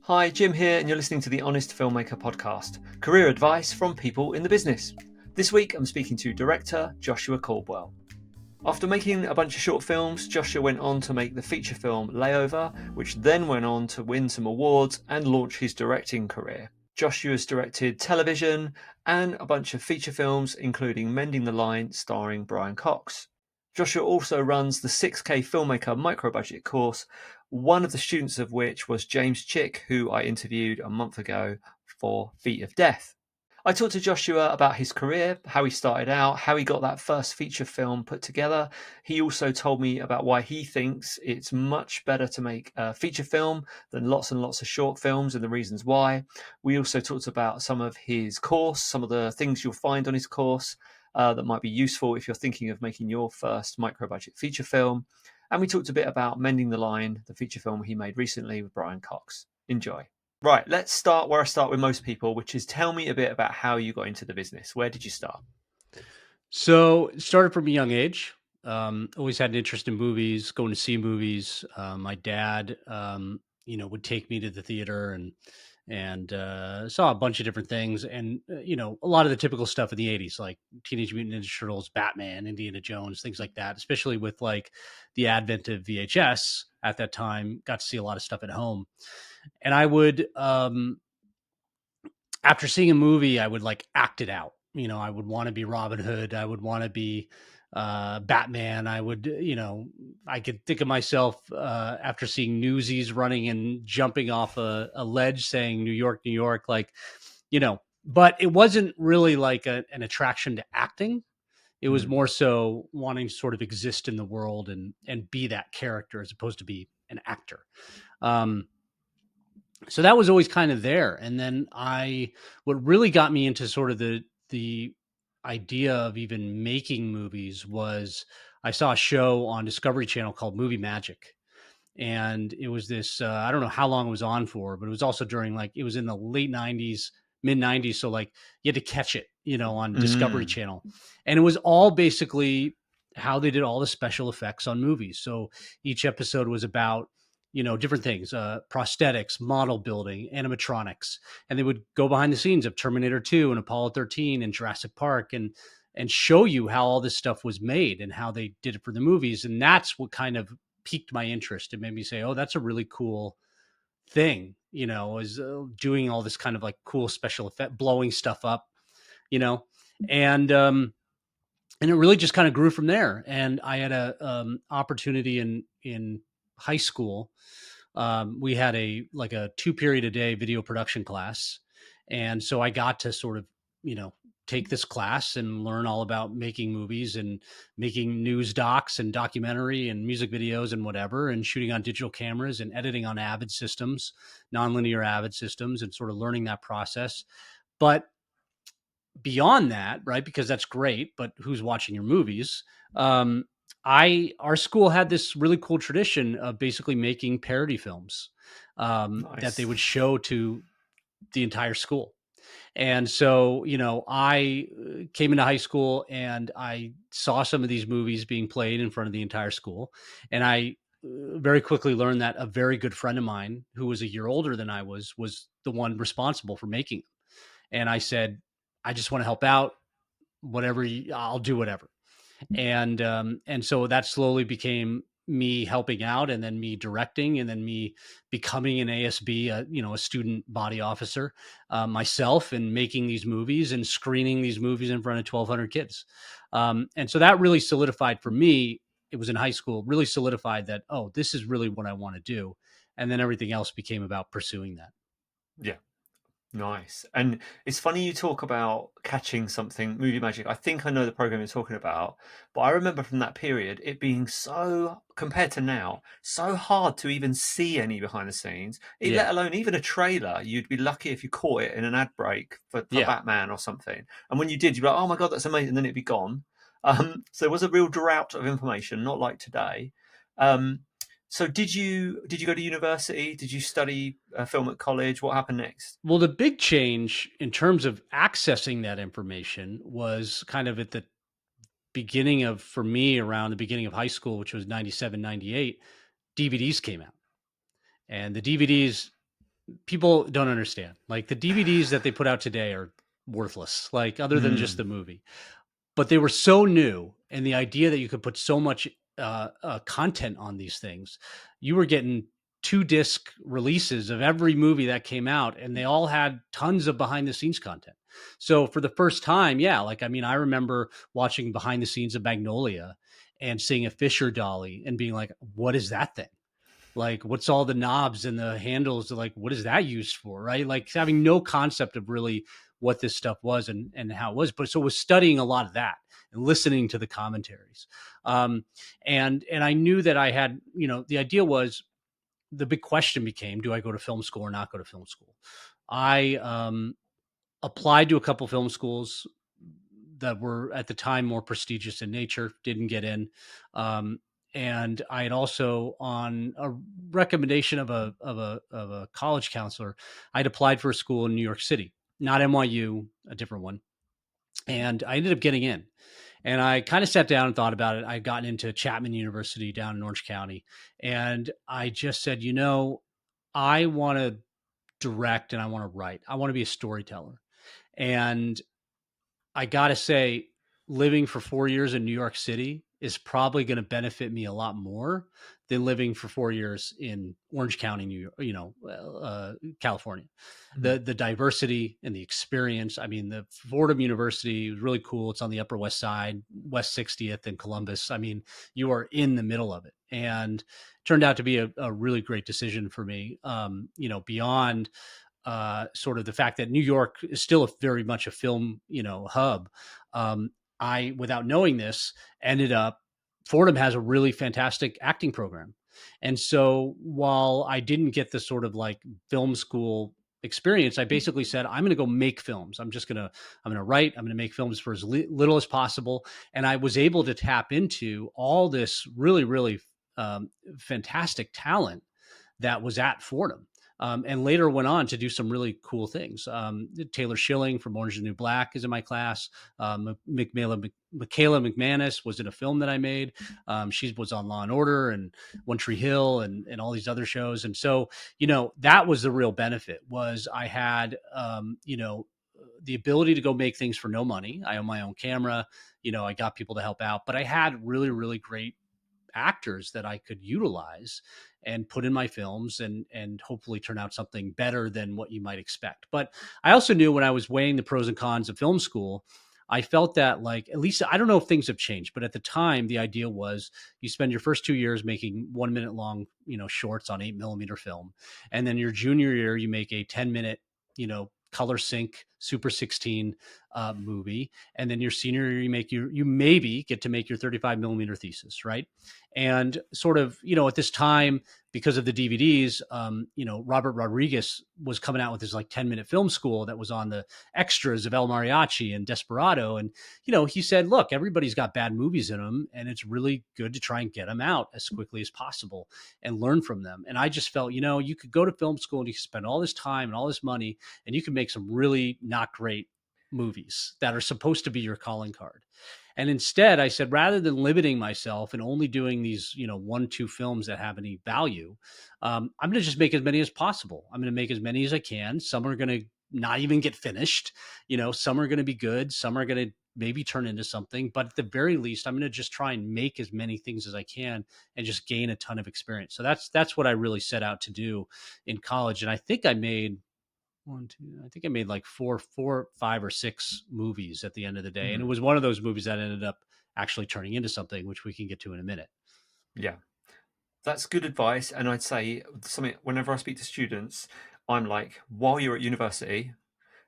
Hi, Jim here, and you're listening to the Honest Filmmaker podcast, career advice from people in the business. This week, I'm speaking to director Joshua Caldwell. After making a bunch of short films, Joshua went on to make the feature film Layover, which then went on to win some awards and launch his directing career. Joshua's directed television and a bunch of feature films, including Mending the Line, starring Brian Cox. Joshua also runs the 6K Filmmaker micro-budget course, one of the students of which was James Chick, who I interviewed a month ago for Feet of Death. I talked to Joshua about his career, how he started out, how he got that first feature film put together. He also told me about why he thinks it's much better to make a feature film than lots and lots of short films and the reasons why. We also talked about some of his course, some of the things you'll find on his course that might be useful if you're thinking of making your first micro-budget feature film. And we talked a bit about Mending the Line, the feature film he made recently with Brian Cox. Enjoy. Right, let's start where I start with most people, which is tell me a bit about how you got into the business. Where did you start? So it started from a young age. Always had an interest in movies, going to see movies. My dad, would take me to the theater and saw a bunch of different things, and a lot of the typical stuff in the '80s, like Teenage Mutant Ninja Turtles, Batman, Indiana Jones, things like that. Especially with like the advent of VHS at that time, got to see a lot of stuff at home, and I would after seeing a movie, I would like act it out. I would want to be Robin Hood. I would want to be Batman. I would, I could think of myself after seeing Newsies running and jumping off a ledge saying New York, New York, but it wasn't really like an attraction to acting. It was more so wanting to sort of exist in the world and be that character as opposed to be an actor. So that was always kind of there. And then what really got me into sort of the idea of even making movies was I saw a show on Discovery Channel called Movie Magic. And it was this, I don't know how long it was on for, but it was also during it was in the late 90s, mid 90s. So like you had to catch it, on Discovery Channel. And it was all basically how they did all the special effects on movies. So each episode was about different things, prosthetics, model building, animatronics. And they would go behind the scenes of Terminator 2 and Apollo 13 and Jurassic Park and show you how all this stuff was made and how they did it for the movies. And that's what kind of piqued my interest. It made me say, oh, that's a really cool thing, is doing all this kind of like cool special effect, blowing stuff up, and it really just kind of grew from there. And I had a opportunity in high school. We had a 2-period a day video production class. And so I got to sort of, take this class and learn all about making movies and making news docs and documentary and music videos and whatever, and shooting on digital cameras and editing on Avid systems, nonlinear Avid systems, and sort of learning that process. But beyond that, right, because that's great, but who's watching your movies? Our school had this really cool tradition of basically making parody films that they would show to the entire school. And so, I came into high school and I saw some of these movies being played in front of the entire school. And I very quickly learned that a very good friend of mine who was a year older than I was the one responsible for making them. And I said, I just want to help out, I'll do whatever. And so that slowly became me helping out, and then me directing, and then me becoming an ASB, a student body officer myself, and making these movies and screening these movies in front of 1,200 kids. And so that really solidified for me. It was in high school, really solidified that, oh, this is really what I want to do. And then everything else became about pursuing that. Yeah. Nice. And it's funny you talk about catching something, movie magic. I think I know the program you're talking about, but I remember from that period it being so, compared to now, so hard to even see any behind the scenes, let alone even a trailer. You'd be lucky if you caught it in an ad break for Batman or something. And when you did, you'd be like, oh my God, that's amazing. And then it'd be gone. So it was a real drought of information, not like today. So did you go to university? Did you study film at college? What happened next? Well, the big change in terms of accessing that information was kind of at the beginning of, for me, around the beginning of high school, which was 97, 98, DVDs came out. And the DVDs people don't understand. Like the DVDs that they put out today are worthless, like other than just the Mm. movie. But they were so new, and the idea that you could put so much content on these things, you were getting 2 disc releases of every movie that came out, and they all had tons of behind the scenes content. So for the first time, yeah, like I mean, I remember watching behind the scenes of Magnolia and seeing a Fisher dolly and being like, "What is that thing? Like, what's all the knobs and the handles? Like, what is that used for?" Right? Like having no concept of really what this stuff was and how it was. But so was studying a lot of that and listening to the commentaries. And I knew that I had, the idea was the big question became, do I go to film school or not go to film school? I applied to a couple film schools that were at the time more prestigious in nature, didn't get in. Um, and I had also, on a recommendation of a college counselor, I'd applied for a school in New York City, not NYU, a different one, and I ended up getting in. And I kind of sat down and thought about it. I'd gotten into Chapman University down in Orange County, and I just said, I want to direct and I want to write. I want to be a storyteller. And I got to say, living for 4 years in New York City is probably going to benefit me a lot more than living for 4 years in Orange County, New York, California. Mm. The diversity and the experience. I mean, the Fordham University is really cool. It's on the Upper West Side, West 60th in Columbus. I mean, you are in the middle of it, and turned out to be a really great decision for me. Beyond sort of the fact that New York is still very much a film, hub. I, without knowing this, ended up Fordham has a really fantastic acting program, and so while I didn't get the sort of like film school experience, I basically said I'm going to go make films. I'm going to write. I'm going to make films for as little as possible, and I was able to tap into all this really, really fantastic talent that was at Fordham. And later went on to do some really cool things. Taylor Schilling from Orange is the New Black is in my class. Michaela McManus was in a film that I made. She was on Law and Order and One Tree Hill and all these other shows. And so, that was the real benefit was I had, the ability to go make things for no money. I own my own camera. I got people to help out, but I had really, really great actors that I could utilize and put in my films and hopefully turn out something better than what you might expect. But I also knew when I was weighing the pros and cons of film school, I felt that like, at least I don't know if things have changed, but at the time the idea was you spend your first 2 years making 1 minute long, shorts on 8mm film. And then your junior year, you make a 10 minute, color sync Super 16 movie. And then your senior year, you maybe get to make your 35mm thesis, right? And sort of, at this time, because of the DVDs, Robert Rodriguez was coming out with his like 10-minute film school that was on the extras of El Mariachi and Desperado. And, he said, look, everybody's got bad movies in them, and it's really good to try and get them out as quickly as possible and learn from them. And I just felt, you could go to film school and you could spend all this time and all this money, and you can make some really not great movies that are supposed to be your calling card. And instead, I said, rather than limiting myself and only doing these, 1-2 films that have any value, I'm going to just make as many as possible. I'm going to make as many as I can. Some are going to not even get finished. Some are going to be good. Some are going to maybe turn into something. But at the very least, I'm going to just try and make as many things as I can and just gain a ton of experience. So that's what I really set out to do in college. And I think I made I think I made like four, 5 or 6 movies at the end of the day. And it Mm. was one of those movies that ended up actually turning into something, which we can get to in a minute. Yeah. That's good advice. And I'd say something whenever I speak to students, I'm like, while you're at university,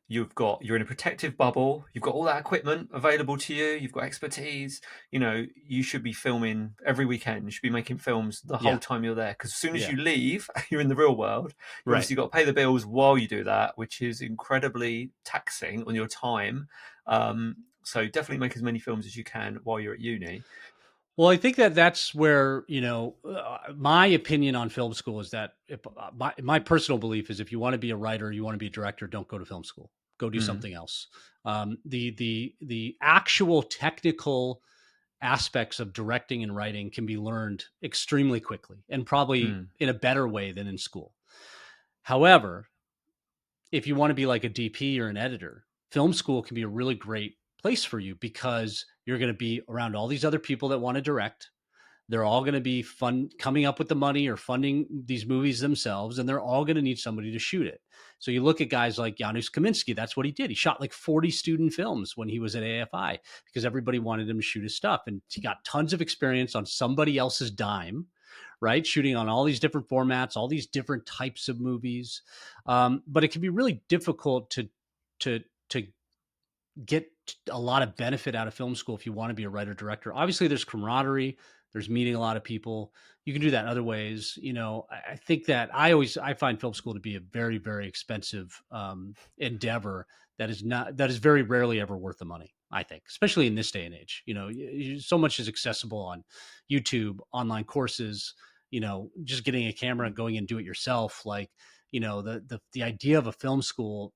you're in a protective bubble, you've got all that equipment available to you, you've got expertise, you should be filming every weekend, you should be making films the whole Yeah. time you're there, because as soon as Yeah. you leave, you're in the real world. You Right. obviously got to pay the bills while you do that, which is incredibly taxing on your time. So definitely make as many films as you can while you're at uni. Well, I think that that's where, my opinion on film school is that my personal belief is if you want to be a writer, you want to be a director, don't go to film school. Go do Mm. something else. The actual technical aspects of directing and writing can be learned extremely quickly and probably Mm. in a better way than in school. However, if you want to be like a DP or an editor, film school can be a really great place for you because you're going to be around all these other people that want to direct. They're all going to be coming up with the money or funding these movies themselves, and they're all going to need somebody to shoot it. So you look at guys like Janusz Kaminski, that's what he did. He shot like 40 student films when he was at AFI because everybody wanted him to shoot his stuff. And he got tons of experience on somebody else's dime, right? Shooting on all these different formats, all these different types of movies. But it can be really difficult to get a lot of benefit out of film school if you want to be a writer director. Obviously, there's camaraderie, there's meeting a lot of people. You can do that in other ways. I think that I find film school to be a very, very expensive endeavor that is very rarely ever worth the money, I think, especially in this day and age. So much is accessible on YouTube, online courses, just getting a camera and going and do it yourself. Like, the idea of a film school,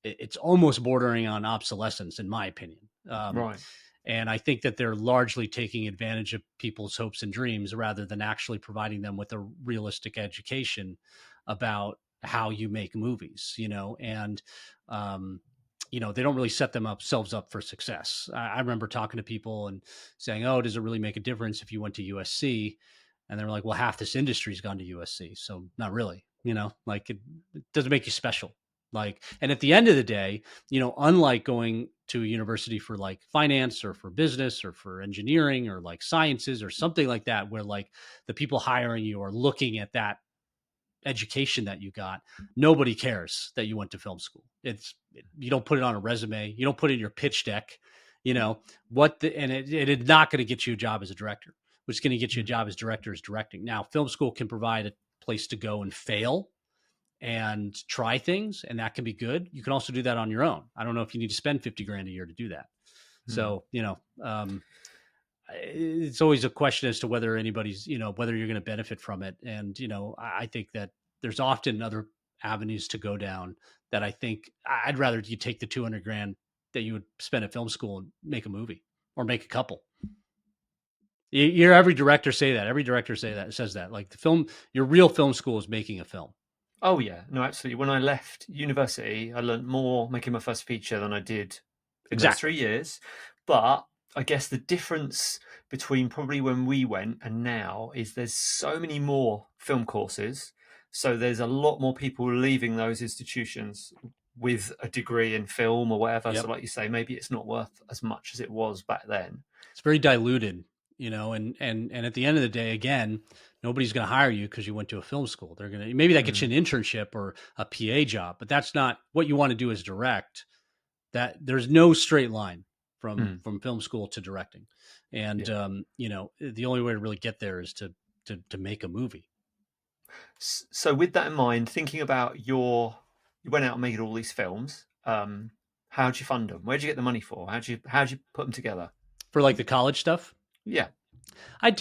it's almost bordering on obsolescence, in my opinion. Right. And I think that they're largely taking advantage of people's hopes and dreams rather than actually providing them with a realistic education about how you make movies, and, they don't really set themselves up for success. I remember talking to people and saying, oh, does it really make a difference if you went to USC? And they're like, well, half this industry's gone to USC. So not really, like it doesn't make you special. Like, and at the end of the day, unlike going to a university for like finance or for business or for engineering or like sciences or something like that, where like the people hiring you are looking at that education that you got, nobody cares that you went to film school. You don't put it on a resume. You don't put it in your pitch deck, and it is not going to get you a job as a director. What's going to get you a job as director is directing. Now, film school can provide a place to go and fail and try things, and that can be good. You can also do that on your own. I don't know if you need to spend 50 grand a year to do that. So, it's always a question as to whether anybody's, whether you're going to benefit from it. And, I think that there's often other avenues to go down that I think I'd rather you take the 200 grand that you would spend at film school and make a movie or make a couple. You hear every director say that. Every director says that. Like your real film school is making a film. Oh yeah, no, absolutely. When I left university, I learned more making my first feature than I did in those 3 years. But I guess the difference between probably when we went and now is there's so many more film courses. So there's a lot more people leaving those institutions with a degree in film or whatever. Yep. So like you say, maybe it's not worth as much as it was back then. It's very diluted, and at the end of the day, again, nobody's going to hire you because you went to a film school. They're going to, maybe that gets you an internship or a PA job, but that's not what you want to do as direct. That there's no straight line from film school to directing. And, the only way to really get there is to make a movie. So with that in mind, thinking about you went out and made all these films. How'd you fund them? Where'd you get the money for? How'd you put them together? For like the college stuff? Yeah. I'd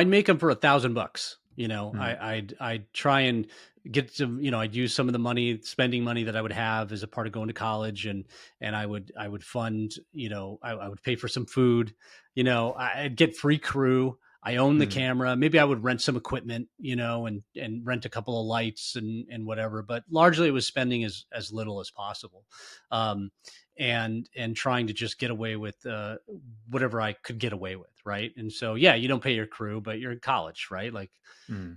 make them for $1,000. I'd try and get some, I'd use some of the spending money that I would have as a part of going to college. And I would fund, I would pay for some food, I'd get free crew. I own the camera. Maybe I would rent some equipment, and rent a couple of lights and whatever, but largely it was spending as little as possible. And trying to just get away with whatever I could get away with, right? And so, yeah, you don't pay your crew, but you're in college, right? Like,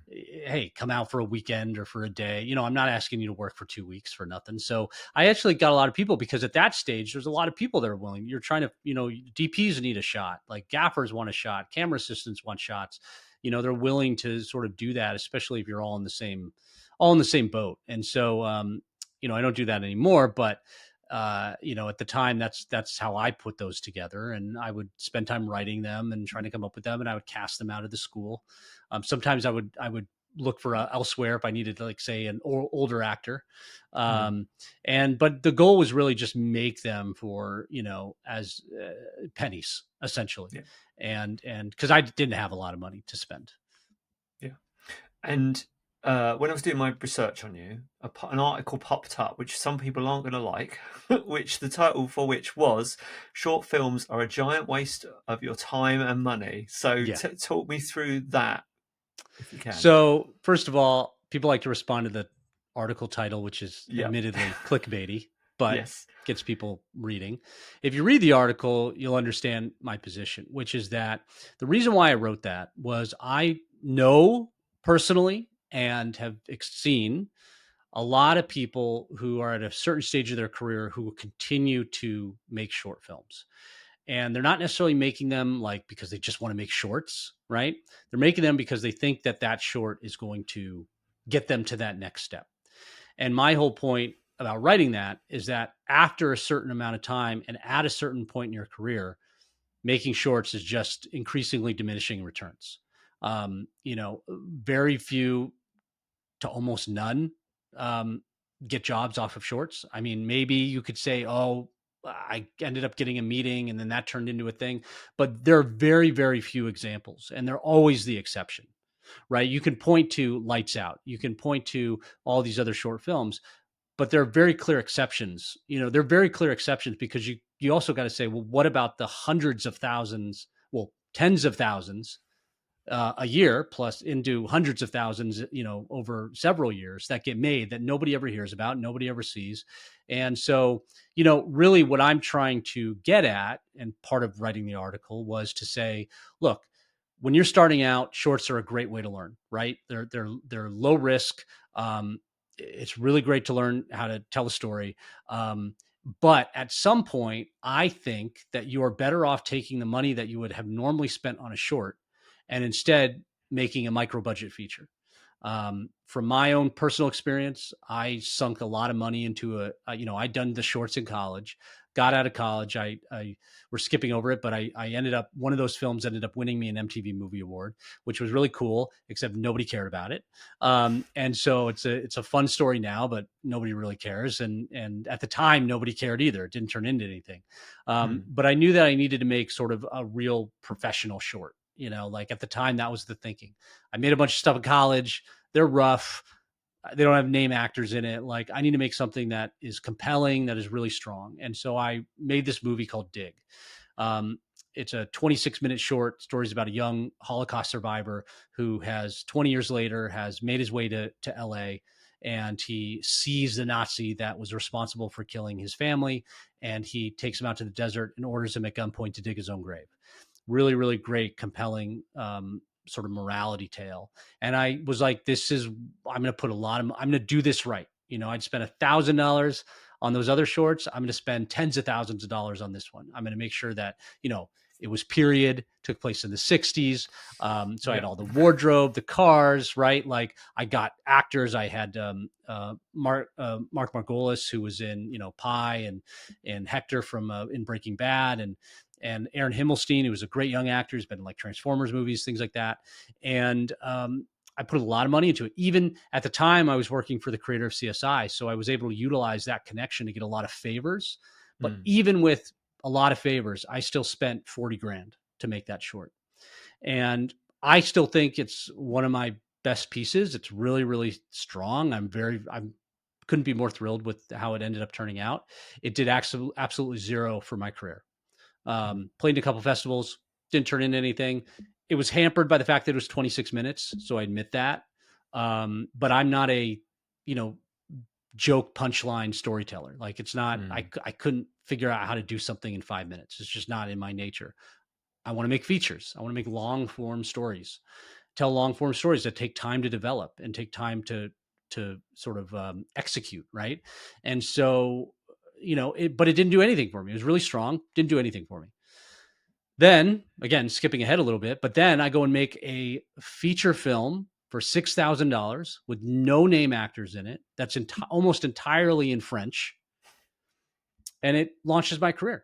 hey, come out for a weekend or for a day. I'm not asking you to work for 2 weeks for nothing. So I actually got a lot of people because at that stage, there's a lot of people that are willing. You're trying to, DPs need a shot, like gaffers want a shot, camera assistants want shots. They're willing to sort of do that, especially if you're all in the same boat. And so, I don't do that anymore, but at the time, that's how I put those together, and I would spend time writing them and trying to come up with them, and I would cast them out of the school. Sometimes I would look for elsewhere if I needed, like, say, an older actor. But the goal was really just make them for as pennies essentially, and because I didn't have a lot of money to spend. Yeah, and. When I was doing my research on you, an article popped up, which some people aren't going to like, which the title for which was "Short Films Are a Giant Waste of Your Time and Money." So talk me through that, if you can. So first of all, people like to respond to article title, which is Yep. admittedly clickbaity, but Yes. gets people reading. If you read the article, you'll understand my position, which is that the reason why I wrote that was I know personally and have seen a lot of people who are at a certain stage of their career who will continue to make short films. And they're not necessarily making them like because they just want to make shorts, right? They're making them because they think that that short is going to get them to that next step. And my whole point about writing that is that after a certain amount of time and at a certain point in your career, making shorts is just increasingly diminishing returns. Very few to almost none um, get jobs off of shorts. I mean, maybe you could say, oh, I ended up getting a meeting and then that turned into a thing. But there are very, very few examples, and they're always the exception, right? You can point to Lights Out, you can point to all these other short films, but there are very clear exceptions. They're very clear exceptions because you also got to say, well, what about the hundreds of thousands, well, tens of thousands a year plus into hundreds of thousands, over several years that get made that nobody ever hears about, nobody ever sees. And so, really what I'm trying to get at, and part of writing the article was to say, look, when you're starting out, shorts are a great way to learn, right? They're low risk. It's really great to learn how to tell a story. But at some point, I think that you are better off taking the money that you would have normally spent on a short and instead making a micro budget feature. From my own personal experience, I sunk a lot of money into I'd done the shorts in college, got out of college. We're skipping over it, but I ended up, one of those films ended up winning me an MTV Movie Award, which was really cool, except nobody cared about it. And so it's a fun story now, but nobody really cares. And at the time, nobody cared either. It didn't turn into anything. But I knew that I needed to make sort of a real professional short. Like at the time, that was the thinking. I made a bunch of stuff in college. They're rough. They don't have name actors in it. Like, I need to make something that is compelling, that is really strong. And so I made this movie called Dig. It's a 26-minute short. Stories about a young Holocaust survivor who has 20 years later has made his way to LA, and he sees the Nazi that was responsible for killing his family. And he takes him out to the desert and orders him at gunpoint to dig his own grave. Really, really great, compelling sort of morality tale. And I was like, I'm going to put I'm going to do this right. I'd spent $1,000 on those other shorts. I'm going to spend tens of thousands of dollars on this one. I'm going to make sure that, it was period, took place in the 60s. So I had all the wardrobe, the cars, right? Like, I got actors. I had Mark Margolis, who was in, Pi, and Hector from in Breaking Bad, and Aaron Himmelstein, who was a great young actor, who's been in like Transformers movies, things like that. And I put a lot of money into it. Even at the time, I was working for the creator of CSI, so I was able to utilize that connection to get a lot of favors. But even with a lot of favors, I still spent 40 grand to make that short. And I still think it's one of my best pieces. It's really, really strong. I couldn't be more thrilled with how it ended up turning out. It did absolutely zero for my career. Played in a couple festivals, didn't turn into anything. It was hampered by the fact that it was 26 minutes. So I admit that. But I'm not a, joke punchline storyteller. Like, it's not, I couldn't figure out how to do something in 5 minutes. It's just not in my nature. I want to make features. I want to make long form stories, tell long form stories that take time to develop and take time to sort of execute. Right. And so, but it didn't do anything for me. It was really strong. Didn't do anything for me. Then, again, skipping ahead a little bit, but then I go and make a feature film for $6,000 with no name actors in it. That's almost entirely in French. And it launches my career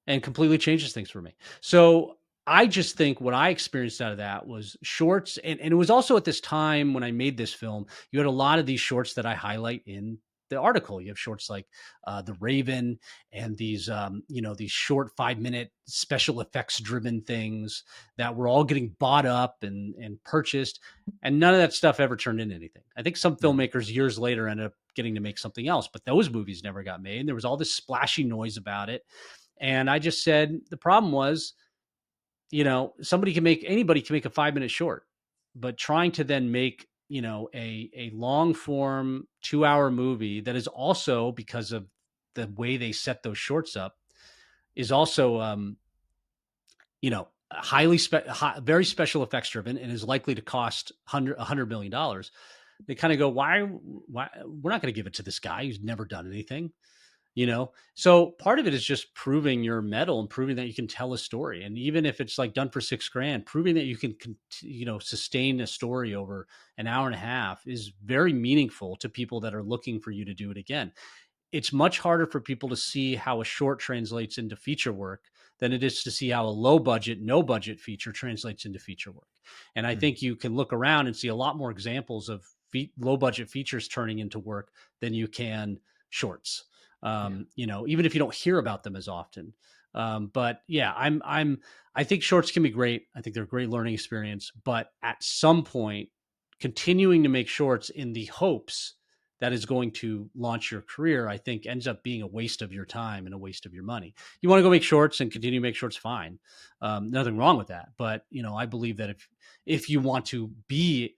and completely changes things for me. So I just think what I experienced out of that was shorts. And it was also at this time when I made this film, you had a lot of these shorts that I highlight in the article. You have shorts like The Raven and these, these short 5-minute special effects driven things that were all getting bought up and purchased. And none of that stuff ever turned into anything. I think some filmmakers years later ended up getting to make something else, but those movies never got made. And there was all this splashy noise about it. And I just said, the problem was, anybody can make a 5-minute short, but trying to then make a long form 2-hour movie that is also, because of the way they set those shorts up, is also, very special effects driven and is likely to cost $100 million. They kind of go, why, we're not going to give it to this guy who's never done anything. So part of it is just proving your mettle and proving that you can tell a story. And even if it's like done for $6,000, proving that you can, sustain a story over an hour and a half is very meaningful to people that are looking for you to do it again. It's much harder for people to see how a short translates into feature work than it is to see how a low budget, no budget feature translates into feature work. And I think you can look around and see a lot more examples of low budget features turning into work than you can shorts. Even if you don't hear about them as often. But yeah, I think shorts can be great. I think they're a great learning experience, but at some point, continuing to make shorts in the hopes that is going to launch your career, I think ends up being a waste of your time and a waste of your money. You want to go make shorts and continue to make shorts, fine. Nothing wrong with that. But, I believe that if you want to be,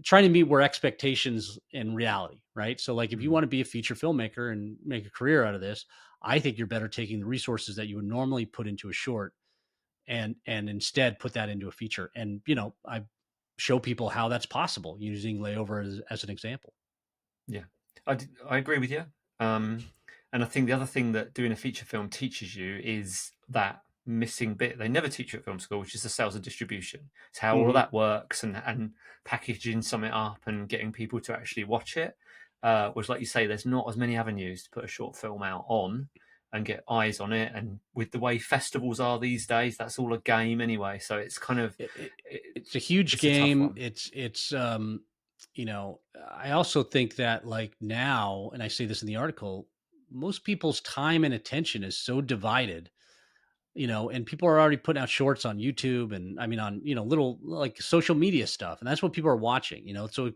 trying to meet where expectations and reality, right? So like if you want to be a feature filmmaker and make a career out of this, I think you're better taking the resources that you would normally put into a short and instead put that into a feature. And, I show people how that's possible using Layover as an example. Yeah, I agree with you. And I think the other thing that doing a feature film teaches you is that missing bit they never teach you at film school, which is the sales and distribution. It's how all of that works and packaging something up and getting people to actually watch it. Which, like you say, there's not as many avenues to put a short film out on and get eyes on it. And with the way festivals are these days, that's all a game anyway. So it's kind of it's a huge game. It's I also think that like now, and I say this in the article, most people's time and attention is so divided, and people are already putting out shorts on YouTube and on, little like social media stuff. And that's what people are watching, so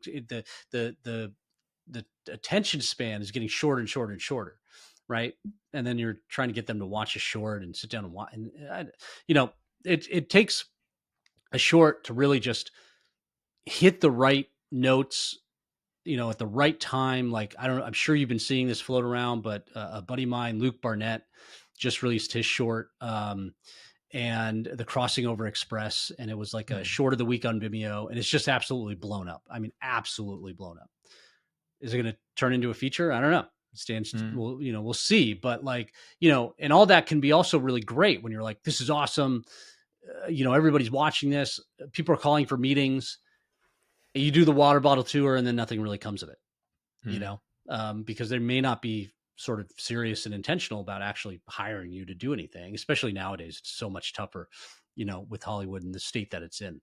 the attention span is getting shorter and shorter and shorter. Right. And then you're trying to get them to watch a short and sit down and watch. And, it takes a short to really just hit the right notes, at the right time. Like, I'm sure you've been seeing this float around, but a buddy of mine, Luke Barnett, just released his short, and The Crossing Over Express. And it was like a short of the week on Vimeo. And it's just absolutely blown up. Absolutely blown up. Is it going to turn into a feature? I don't know. We'll see. But like, and all that can be also really great when you're like, this is awesome. Everybody's watching this. People are calling for meetings. You do the water bottle tour and then nothing really comes of it, because they may not be sort of serious and intentional about actually hiring you to do anything, especially nowadays. It's so much tougher, with Hollywood and the state that it's in.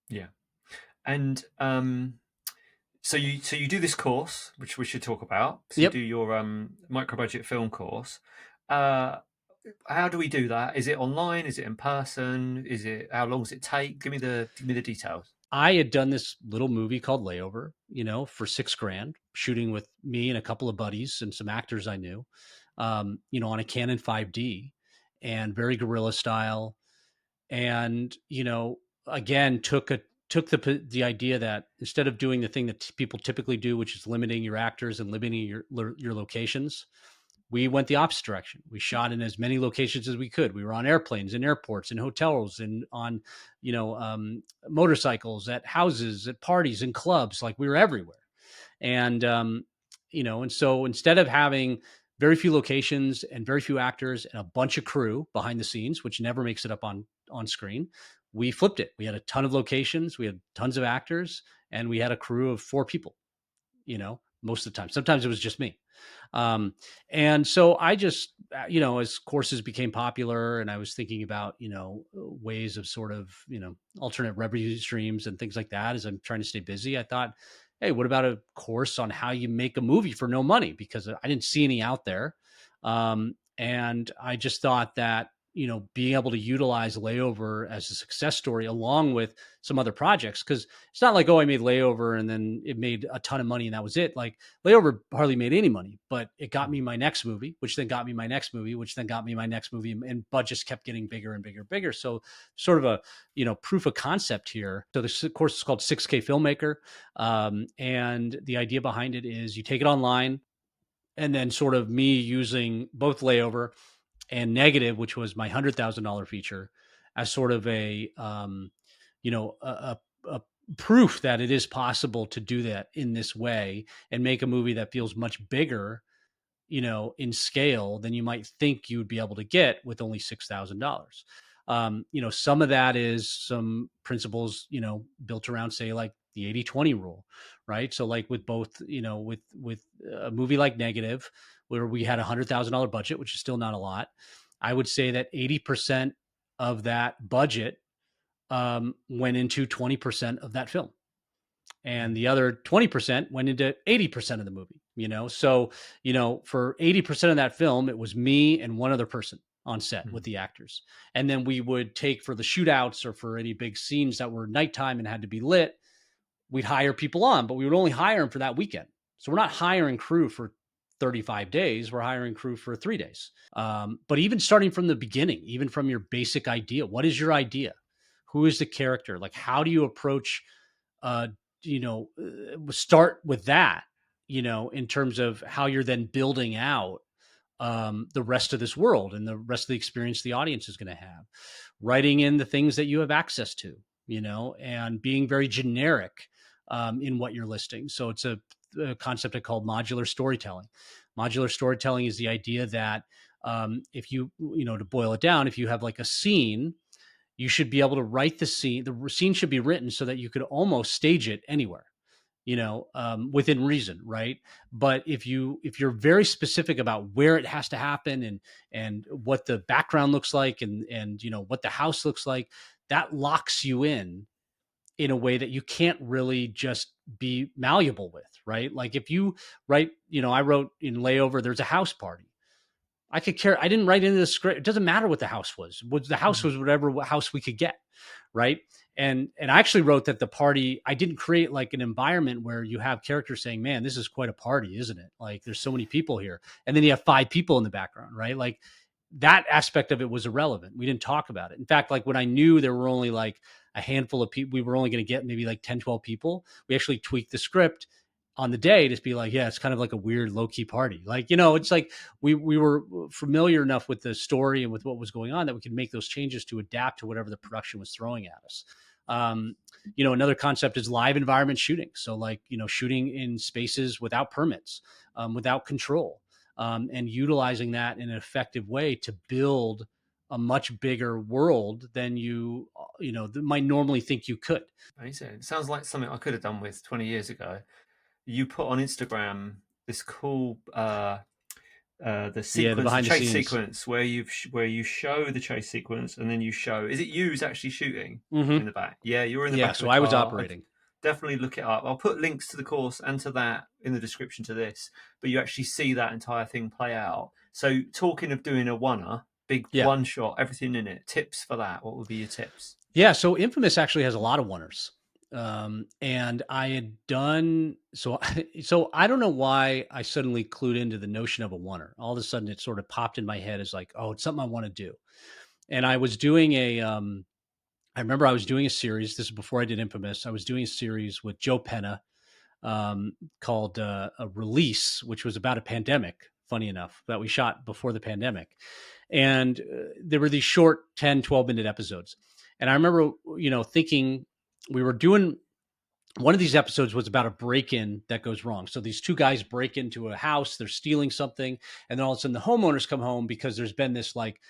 Yeah. And, so you do this course, which we should talk about. So you do your micro budget film course. How do we do that? Is it online? Is it in person? How long does it take? Give me the details. I had done this little movie called Layover, for $6,000, shooting with me and a couple of buddies and some actors I knew, on a Canon 5D, and very guerrilla style. And, again, took the idea that instead of doing the thing that people typically do, which is limiting your actors and limiting your locations, we went the opposite direction. We shot in as many locations as we could. We were on airplanes, in airports, in hotels, and on, motorcycles, at houses, at parties, and clubs. Like, we were everywhere. And, and so instead of having very few locations and very few actors and a bunch of crew behind the scenes, which never makes it up on screen, we flipped it. We had a ton of locations, we had tons of actors, and we had a crew of 4 people, most of the time. Sometimes it was just me. And so I just, as courses became popular and I was thinking about, ways of sort of, alternate revenue streams and things like that, as I'm trying to stay busy, I thought, hey, what about a course on how you make a movie for no money? Because I didn't see any out there. And I just thought that, being able to utilize Layover as a success story along with some other projects. Cause it's not like, oh, I made Layover and then it made a ton of money and that was it. Like Layover hardly made any money, but it got me my next movie, which then got me my next movie, which then got me my next movie, and budgets kept getting bigger and bigger and bigger. So sort of a, proof of concept here. So this course is called 6K Filmmaker. And the idea behind it is you take it online, and then sort of me using both Layover and Negative, which was my $100,000 feature, as sort of a proof that it is possible to do that in this way and make a movie that feels much bigger, in scale than you might think you would be able to get with only $6,000. Some of that is some principles, built around, say, like the 80-20 rule, right? So like with both, with a movie like Negative, where we had $100,000 budget, which is still not a lot, I would say that 80% of that budget went into 20% of that film. And the other 20% went into 80% of the movie, So, for 80% of that film, it was me and one other person on set with the actors. And then we would take, for the shootouts or for any big scenes that were nighttime and had to be lit, we'd hire people on, but we would only hire them for that weekend. So we're not hiring crew for 35 days. We're hiring crew for 3 days. But even starting from the beginning, even from your basic idea, what is your idea? Who is the character? Like, how do you approach, start with that, in terms of how you're then building out the rest of this world and the rest of the experience the audience is going to have, writing in the things that you have access to, and being very generic in what you're listing. So it's a concept I call modular storytelling. Modular storytelling is the idea that if you, to boil it down, if you have like a scene, you should be able to write the scene. The scene should be written so that you could almost stage it anywhere, within reason, right? But if you're very specific about where it has to happen and what the background looks like and what the house looks like, that locks you in a way that you can't really just be malleable with, right? Like if you write, I wrote in Layover, there's a house party. I didn't write into the script. It doesn't matter what the house was. The house was whatever house we could get, right? And I actually wrote that the party, I didn't create like an environment where you have characters saying, man, this is quite a party, isn't it? Like there's so many people here. And then you have 5 people in the background, right? Like that aspect of it was irrelevant. We didn't talk about it. In fact, like when I knew there were only like a handful of people, we were only going to get maybe like 10, 12 people, we actually tweaked the script on the day to be like, yeah, it's kind of like a weird low key party. Like, it's like we were familiar enough with the story and with what was going on that we could make those changes to adapt to whatever the production was throwing at us. Another concept is live environment shooting. So like, shooting in spaces without permits, without control, and utilizing that in an effective way to build a much bigger world than you might normally think you could. Amazing. It sounds like something I could have done with 20 years ago. You put on Instagram this cool the chase sequence where you show the chase sequence and then you show, is it you actually shooting in the back? Yeah, you're in the back. So I was operating. Definitely look it up. I'll put links to the course and to that in the description to this, but you actually see that entire thing play out. So talking of doing a one shot, everything in it, tips for that, what would be your tips? Yeah, so Infamous actually has a lot of oneers. And I had done, so I don't know why I suddenly clued into the notion of a oner. All of a sudden it sort of popped in my head as like, oh, it's something I want to do. And I was doing I remember I was doing a series. This is before I did Infamous. I was doing a series with Joe Penna called a Release, which was about a pandemic, funny enough, that we shot before the pandemic. And there were these short 10, 12-minute episodes. And I remember, thinking we were doing, one of these episodes was about a break-in that goes wrong. So these 2 guys break into a house, they're stealing something. And then all of a sudden the homeowners come home because there's been this like,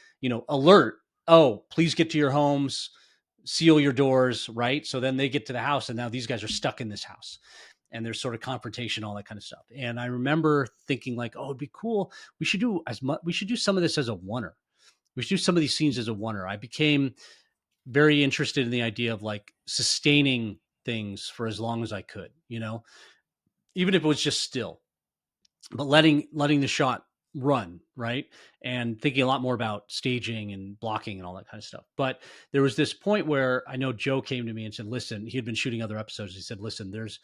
alert. Oh, please get to your homes, seal your doors, right? So then they get to the house and now these guys are stuck in this house and there's sort of confrontation, all that kind of stuff. And I remember thinking like, oh, it'd be cool. We should do some of this as a oner. We should do some of these scenes as a oner. I became very interested in the idea of like sustaining things for as long as I could, even if it was just still, but letting the shot run, right? And thinking a lot more about staging and blocking and all that kind of stuff. But there was this point where I know Joe came to me and said, listen, he had been shooting other episodes. He said, listen, there's,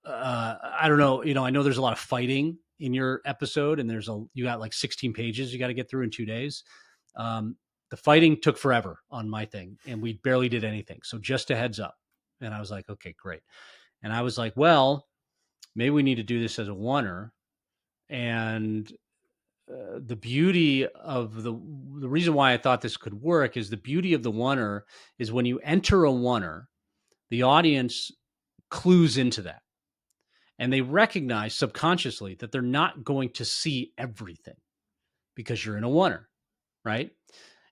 I don't know, I know there's a lot of fighting in your episode, and you got like 16 pages you got to get through in 2 days. The fighting took forever on my thing, and we barely did anything. So just a heads up. And I was like, okay, great. And I was like, well, maybe we need to do this as a oneer. And the beauty of the reason why I thought this could work is the beauty of the oneer is when you enter a oneer, the audience clues into that, and they recognize subconsciously that they're not going to see everything because you're in a oneer, right?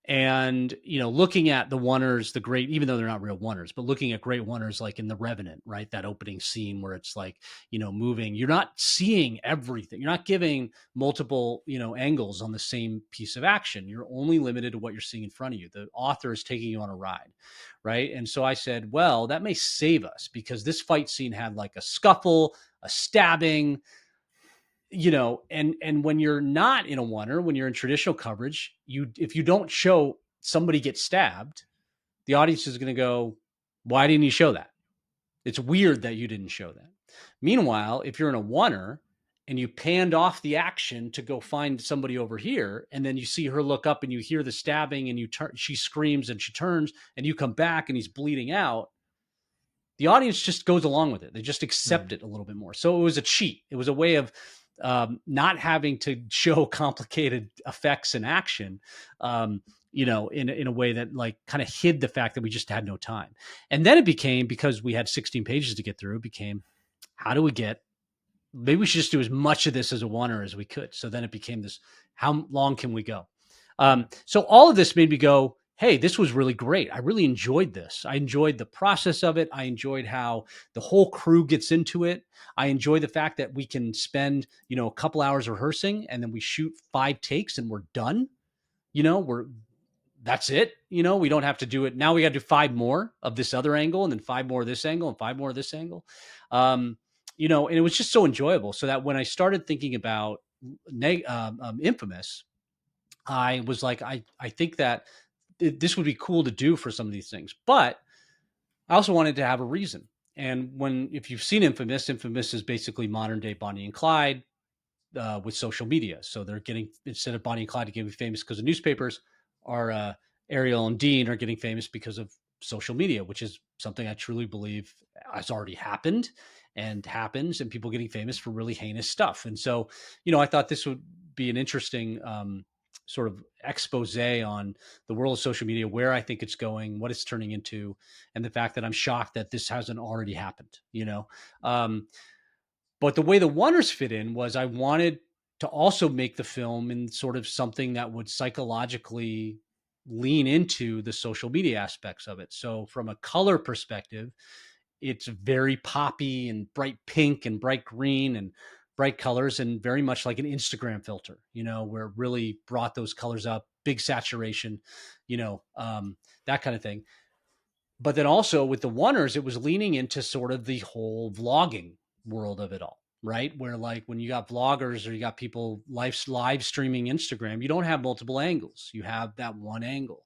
And, looking at the oneers, the great, even though they're not real oneers, but looking at great oneers like in The Revenant, right? That opening scene where it's like, moving, you're not seeing everything. You're not giving multiple, angles on the same piece of action. You're only limited to what you're seeing in front of you. The author is taking you on a ride, right? And so I said, well, that may save us because this fight scene had like a scuffle, a stabbing, and when you're not in a oneer, when you're in traditional coverage, if you don't show somebody get stabbed, the audience is going to go, why didn't you show that? It's weird that you didn't show that. Meanwhile, if you're in a oneer and you panned off the action to go find somebody over here, and then you see her look up and you hear the stabbing and she screams and she turns and you come back and he's bleeding out, the audience just goes along with it. They just accept it a little bit more. So it was a cheat. It was a way of not having to show complicated effects and action, in a way that like kind of hid the fact that we just had no time. And then it became, because we had 16 pages to get through, it became, maybe we should just do as much of this as a oneer as we could. So then it became this, how long can we go? So all of this made me go, hey, this was really great. I really enjoyed this. I enjoyed the process of it. I enjoyed how the whole crew gets into it. I enjoy the fact that we can spend, a couple hours rehearsing and then we shoot 5 takes and we're done. That's it. We don't have to do it. Now we got to do 5 more of this other angle and then 5 more of this angle and 5 more of this angle. And it was just so enjoyable. So that when I started thinking about Infamous, I was like, I think that this would be cool to do for some of these things, but I also wanted to have a reason. And if you've seen Infamous is basically modern day Bonnie and Clyde with social media. So they're getting, instead of Bonnie and Clyde getting famous because of newspapers, Ariel and Dean are getting famous because of social media, which is something I truly believe has already happened and happens, and people getting famous for really heinous stuff. And so, I thought this would be an interesting sort of expose on the world of social media, where I think it's going, what it's turning into, and the fact that I'm shocked that this hasn't already happened, but the way the oneers fit in was I wanted to also make the film in sort of something that would psychologically lean into the social media aspects of it. So from a color perspective, it's very poppy and bright pink and bright green and bright colors, and very much like an Instagram filter, where it really brought those colors up, big saturation, that kind of thing. But then also with the oneers, it was leaning into sort of the whole vlogging world of it all, right? Where like when you got vloggers or you got people live streaming Instagram, you don't have multiple angles. You have that one angle.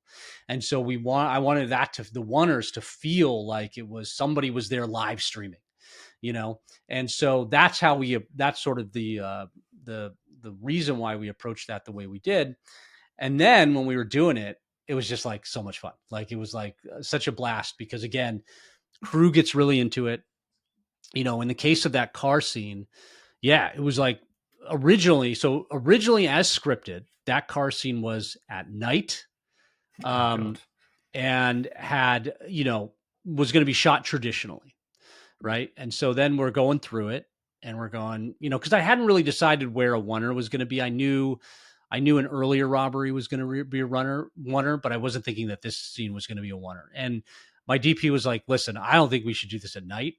And so I wanted the oneers to feel like it was somebody was there live streaming, and so that's sort of the reason why we approached that the way we did. And then when we were doing it, it was just like so much fun. Like it was like such a blast because again, crew gets really into it. In the case of that car scene, yeah, it was like originally as scripted, that car scene was at night, and had, was going to be shot traditionally. Right. And so then we're going through it and we're going, because I hadn't really decided where a oneer was going to be. I knew an earlier robbery was going to be a oneer, but I wasn't thinking that this scene was going to be a oneer. And my DP was like, listen, I don't think we should do this at night.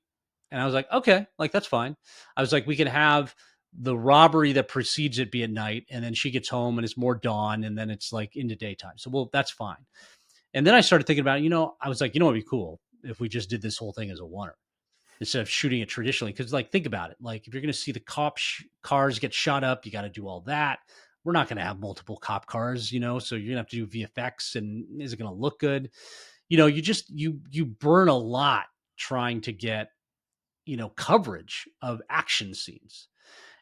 And I was like, okay, like, that's fine. I was like, we can have the robbery that precedes it be at night. And then she gets home and it's more dawn. And then it's like into daytime. So, well, that's fine. And then I started thinking about, I was like, it'd be cool if we just did this whole thing as a oneer, instead of shooting it traditionally. Because like, think about it. Like if you're going to see the cars get shot up, you got to do all that. we're not going to have multiple cop cars, so you're gonna have to do VFX, and is it going to look good? You burn a lot trying to get, coverage of action scenes.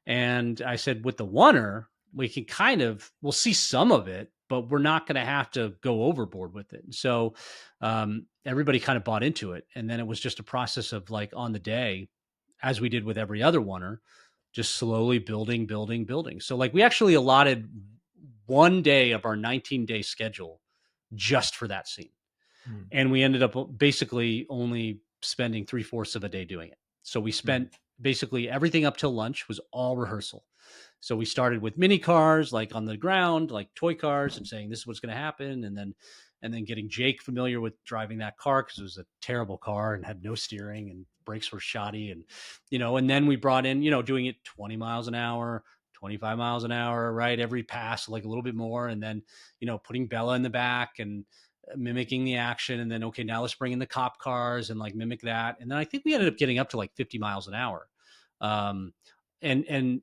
And I said, with the Oner, we'll see some of it, but we're not going to have to go overboard with it. And so everybody kind of bought into it. And then it was just a process of, like, on the day, as we did with every other Oner, just slowly building, building, building. So, like, we actually allotted one day of our 19-day schedule just for that scene. And we ended up basically only spending 3/4 of a day doing it. So we spent basically everything up till lunch was all rehearsal. So we started with mini cars, like on the ground, like toy cars, and saying this is what's going to happen. And then getting Jake familiar with driving that car, because it was a terrible car and had no steering and brakes were shoddy. And then we brought in, doing it 20 miles an hour, 25 miles an hour, right? Every pass, like a little bit more. And then, putting Bella in the back and mimicking the action. And then, okay, now let's bring in the cop cars and, like, mimic that. And then I think we ended up getting up to like 50 miles an hour. And then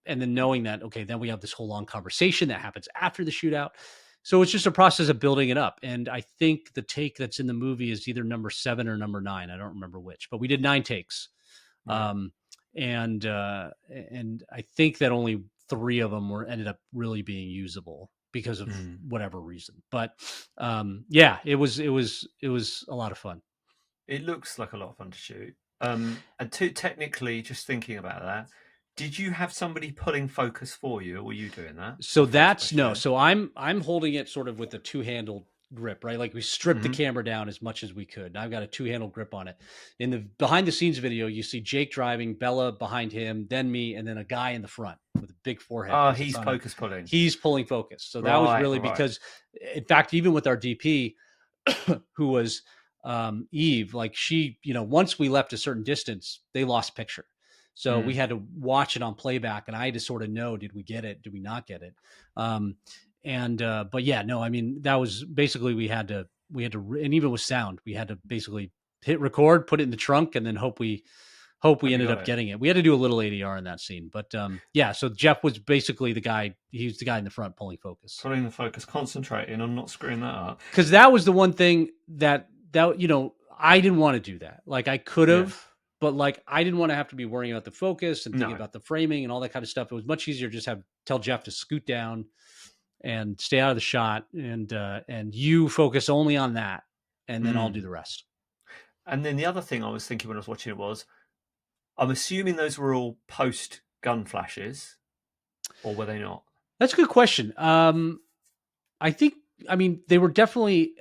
knowing that, okay, then we have this whole long conversation that happens after the shootout. So it's just a process of building it up. And I think the take that's in the movie is either number 7 or number 9. I don't remember which, but we did 9 takes. Right. And I think that only 3 of them ended up really being usable because of whatever reason. But it was a lot of fun. It looks like a lot of fun to shoot. And technically, just thinking about that, did you have somebody pulling focus for you, or were you doing that? So that's no. So I'm holding it sort of with a 2-handled grip, right? Like, we stripped the camera down as much as we could. And I've got a 2-handled grip on it. In the behind the scenes video, you see Jake driving, Bella behind him, then me, and then a guy in the front with a big forehead. Oh, he's focus pulling. He's pulling focus. So that was really because, in fact, even with our DP, who was Eve, like, she, once we left a certain distance, they lost picture. So we had to watch it on playback, and I had to sort of know, did we get it? Did we not get it? But yeah, no, I mean, that was basically, we had to, and even with sound, we had to basically hit record, put it in the trunk, and then hope we ended up getting it. We had to do a little ADR in that scene, but so Jeff was basically the guy. He was the guy in the front pulling focus, concentrating on not screwing that up. Because that was the one thing that I didn't want to do that. Like, I could have, but, like, I didn't want to have to be worrying about the focus and thinking about the framing and all that kind of stuff. It was much easier just tell Jeff to scoot down and stay out of the shot, and you focus only on that, and then I'll do the rest. And then the other thing I was thinking when I was watching it was, I'm assuming those were all post gun flashes, or were they not? That's a good question. They were definitely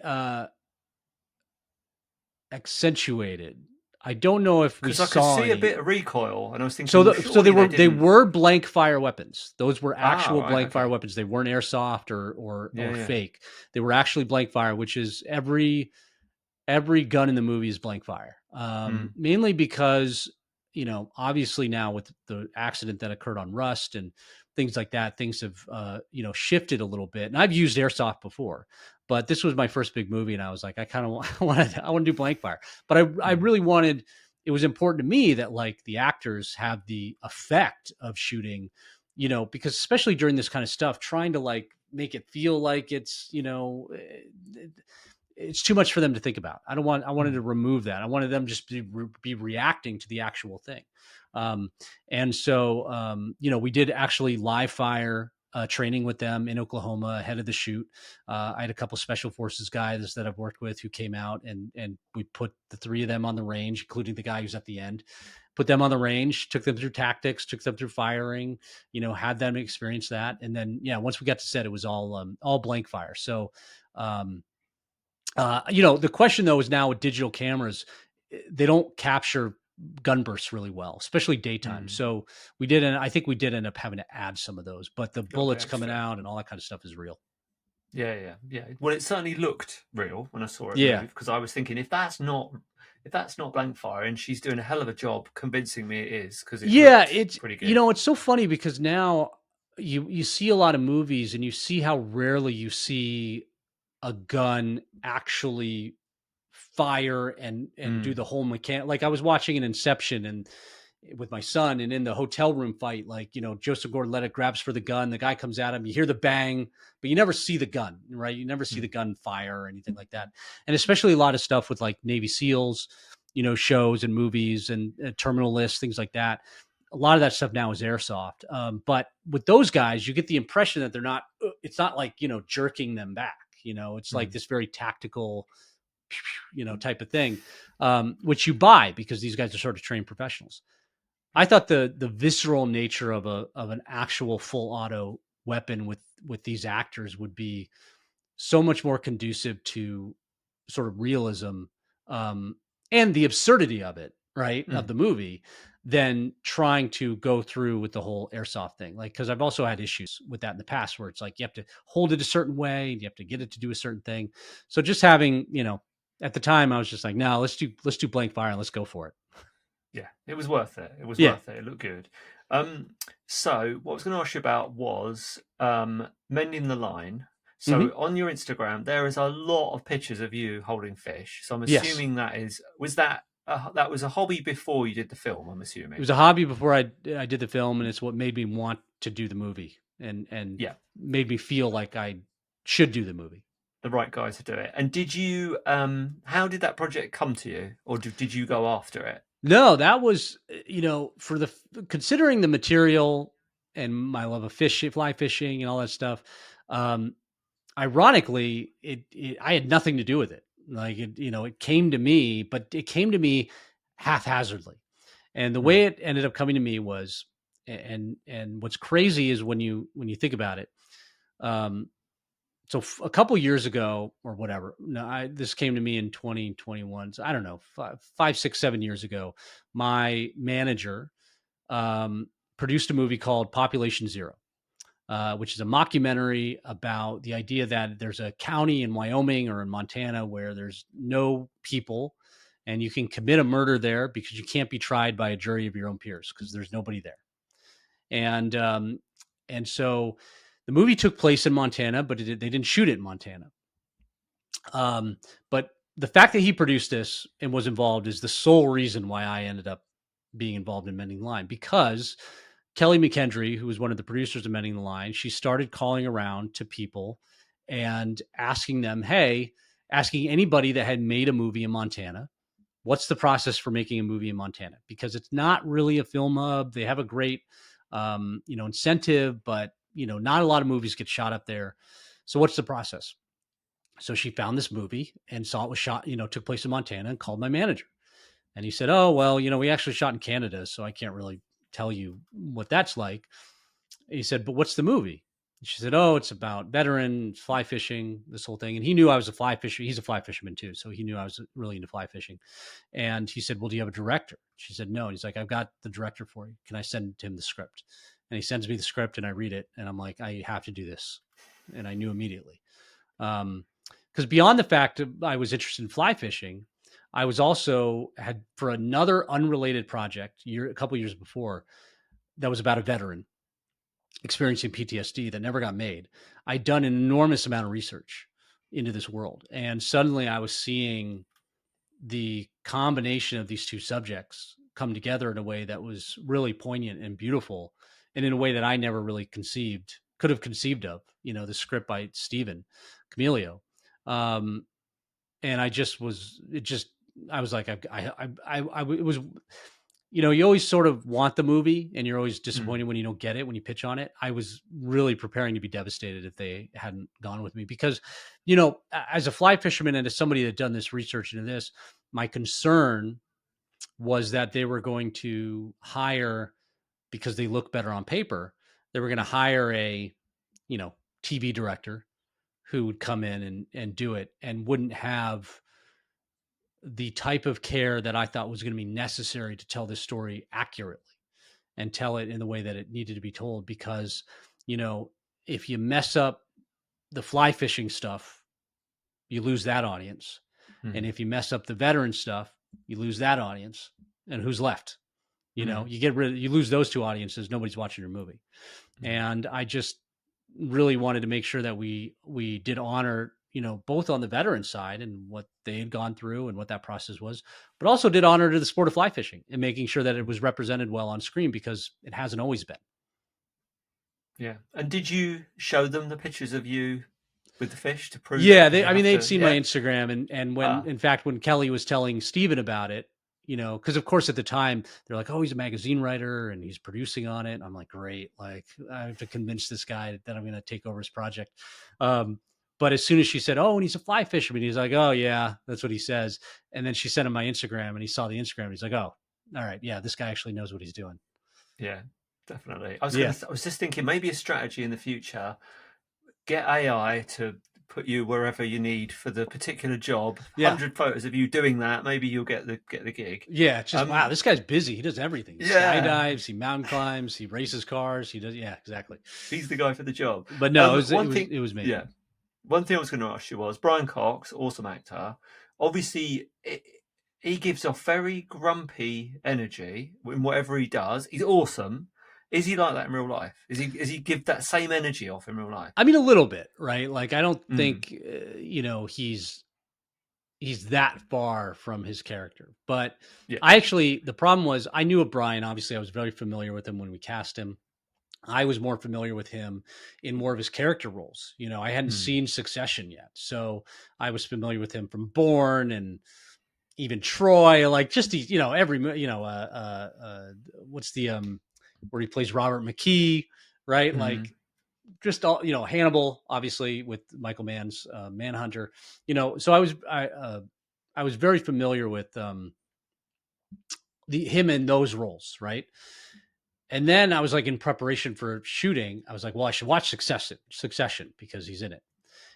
accentuated. I don't know if we saw. Because I could see a bit of recoil, and I was thinking. So they were blank fire weapons. Those were actual blank fire weapons. They weren't airsoft or fake. They were actually blank fire, which is every gun in the movie is blank fire. Mainly because, obviously now with the accident that occurred on Rust and things like that, things have shifted a little bit. And I've used airsoft before, but this was my first big movie, and I was like, I kind of want to do blank fire. But I really wanted. It was important to me that, like, the actors have the effect of shooting, because especially during this kind of stuff, trying to, like, make it feel like it's it's too much for them to think about. I wanted to remove that. I wanted them just to be reacting to the actual thing. And so, we did actually live fire training with them in Oklahoma ahead of the shoot. I had a couple special forces guys that I've worked with who came out, and we put the 3 of them on the range, including the guy who's at the end, put them on the range, took them through tactics, took them through firing, had them experience that. And then, once we got to set, it was all blank fire. So, the question though is, now with digital cameras, they don't capture gun bursts really well, especially daytime. So I think we did end up having to add some of those, but the bullets coming out and all that kind of stuff is real. Yeah. Well, it certainly looked real when I saw it move, because I was thinking, if that's not blank fire, and she's doing a hell of a job convincing me it is, because it's pretty good. It's so funny because now you see a lot of movies, and you see how rarely you see a gun actually fire and do the whole mechanic. Like, I was watching an Inception, and with my son, and in the hotel room fight, like, Joseph Gordon-Levitt grabs for the gun, the guy comes at him, you hear the bang, but you never see the gun, right? You never see the gun fire or anything like that. And especially a lot of stuff with like Navy SEALs, shows and movies and terminal lists, things like that. A lot of that stuff now is airsoft. But with those guys, you get the impression that it's not like, jerking them back, it's like this very tactical, type of thing, which you buy because these guys are sort of trained professionals. I thought the visceral nature of an actual full auto weapon with these actors would be so much more conducive to sort of realism, and the absurdity of it, right, of the movie, than trying to go through with the whole airsoft thing. Like, because I've also had issues with that in the past, where it's like you have to hold it a certain way, and you have to get it to do a certain thing. So just having, at the time, I was just like, no, let's do blank fire and let's go for it. Yeah, it was worth it. It was worth it. It looked good. So what I was going to ask you about was Mending the Line. So on your Instagram, there is a lot of pictures of you holding fish. So I'm assuming that was a hobby before you did the film, I'm assuming. It was a hobby before I did the film, and it's what made me want to do the movie and made me feel like I should do the movie. The right guy to do it. And did you, how did that project come to you? Or did you go after it? No, that was, considering the material and my love of fly fishing and all that stuff, ironically, I had nothing to do with it. Like, it came to me, but it came to me haphazardly. And the way it ended up coming to me was, and what's crazy is when you think about it, so a couple years ago or whatever, this came to me in 2021. So I don't know, 5, 6, 7 years ago, my manager produced a movie called Population Zero, which is a mockumentary about the idea that there's a county in Wyoming or in Montana where there's no people, and you can commit a murder there because you can't be tried by a jury of your own peers because there's nobody there. And so the movie took place in Montana, but they didn't shoot it in Montana. But the fact that he produced this and was involved is the sole reason why I ended up being involved in Mending the Line, because Kelly McKendry, who was one of the producers of Mending the Line, she started calling around to people and asking anybody that had made a movie in Montana, what's the process for making a movie in Montana? Because it's not really a film hub. They have a great, incentive, but not a lot of movies get shot up there. So what's the process? So she found this movie and saw it was shot, took place in Montana, and called my manager. And he said, oh, well, we actually shot in Canada, so I can't really tell you what that's like. He said, but what's the movie? And she said, oh, it's about veterans, fly fishing, this whole thing. And he knew I was a fly fisher. He's a fly fisherman too. So he knew I was really into fly fishing. And he said, well, do you have a director? She said, no. And he's like, I've got the director for you. Can I send him the script? And he sends me the script and I read it. And I'm like, I have to do this. And I knew immediately. Because beyond the fact that I was interested in fly fishing, I was also had for another unrelated project a couple years before that was about a veteran experiencing PTSD that never got made. I'd done an enormous amount of research into this world. And suddenly I was seeing the combination of these two subjects come together in a way that was really poignant and beautiful, and in a way that I never really could have conceived of, the script by Stephen Camilio. And I was like, it was, you always sort of want the movie and you're always disappointed when you don't get it, when you pitch on it. I was really preparing to be devastated if they hadn't gone with me because, as a fly fisherman and as somebody that had done this research into this, my concern was that they were going to hire, because they look better on paper, they were going to hire a, TV director who would come in and do it and wouldn't have the type of care that I thought was going to be necessary to tell this story accurately and tell it in the way that it needed to be told. Because, if you mess up the fly fishing stuff, you lose that audience. And if you mess up the veteran stuff, you lose that audience. And who's left? You lose those two audiences. Nobody's watching your movie. And I just really wanted to make sure that we did honor both on the veteran side and what they had gone through and what that process was, but also did honor to the sport of fly fishing and making sure that it was represented well on screen, because it hasn't always been. Yeah. And did you show them the pictures of you with the fish to prove? Yeah, they'd seen my Instagram, and when, in fact, when Kelly was telling Steven about it, because of course at the time they're like, oh, he's a magazine writer and he's producing on it. I'm like, great, like I have to convince this guy that I'm going to take over his project. But as soon as she said, oh, and he's a fly fisherman, he's like, oh yeah, that's what he says. And then she sent him my Instagram, and he saw the Instagram. And he's like, oh, all right, yeah, this guy actually knows what he's doing. Yeah, definitely. I was just thinking maybe a strategy in the future: get AI to put you wherever you need for the particular job. 100 photos of you doing that. Maybe you'll get the gig. Yeah, it's just wow, this guy's busy. He does everything. He skydives, he mountain climbs, he races cars. He does. Yeah, exactly. He's the guy for the job. But no, it was me. Yeah. One thing I was going to ask you was Brian Cox, awesome actor. Obviously, he gives off very grumpy energy in whatever he does. He's awesome. Is he like that in real life? Is he give that same energy off in real life? I mean, a little bit, right? Like, I don't think he's that far from his character. But the problem was, I knew of Brian. Obviously, I was very familiar with him when we cast him. I was more familiar with him in more of his character roles. I hadn't seen Succession yet, so I was familiar with him from Bourne and even Troy. Like, just every what's the where he plays Robert McKee, right? Like, just all, Hannibal, obviously, with Michael Mann's Manhunter. So I was very familiar with him in those roles, right? And then I was like, in preparation for shooting, I was like, well, I should watch Succession because he's in it.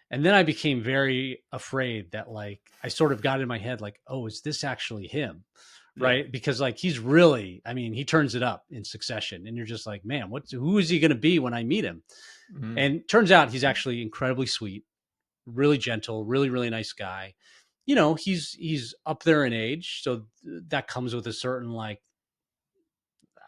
And then I became very afraid that, like, I sort of got in my head like, oh, is this actually him? Right. Because, like, he's really, I mean, he turns it up in Succession, and you're just like, man, who is he going to be when I meet him? And turns out he's actually incredibly sweet, really gentle, really, really nice guy. He's up there in age. So that comes with a certain, like,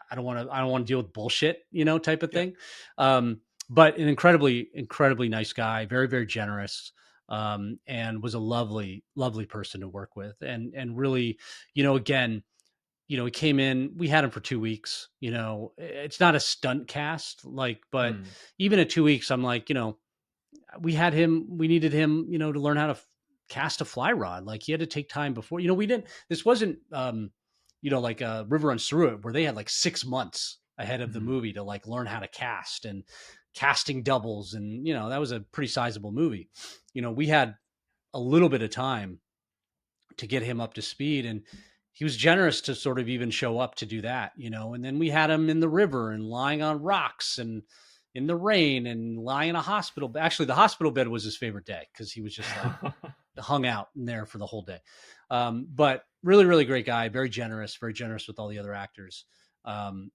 I don't want to deal with bullshit, type of thing. But an incredibly, incredibly nice guy, very, very generous. And was a lovely, lovely person to work with. And really, again, he came in, we had him for 2 weeks, it's not a stunt cast, like, but even at 2 weeks, I'm like, we needed him, to learn how to cast a fly rod. Like, he had to take time before, this wasn't, like River Runs Through It, where they had like 6 months ahead of the movie to like learn how to cast and casting doubles. And, that was a pretty sizable movie. We had a little bit of time to get him up to speed, and he was generous to sort of even show up to do that, and then we had him in the river and lying on rocks and in the rain and lying in a hospital. Actually, the hospital bed was his favorite day, because he was just like hung out in there for the whole day. But really, really great guy, very generous with all the other actors. And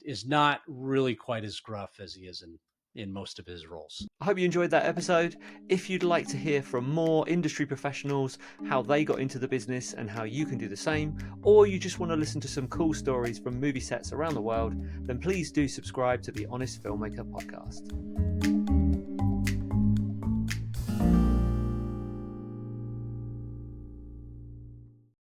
is not really quite as gruff as he is in most of his roles. I hope you enjoyed that episode. If you'd like to hear from more industry professionals, how they got into the business and how you can do the same, or you just want to listen to some cool stories from movie sets around the world, then please do subscribe to the Honest Filmmaker podcast.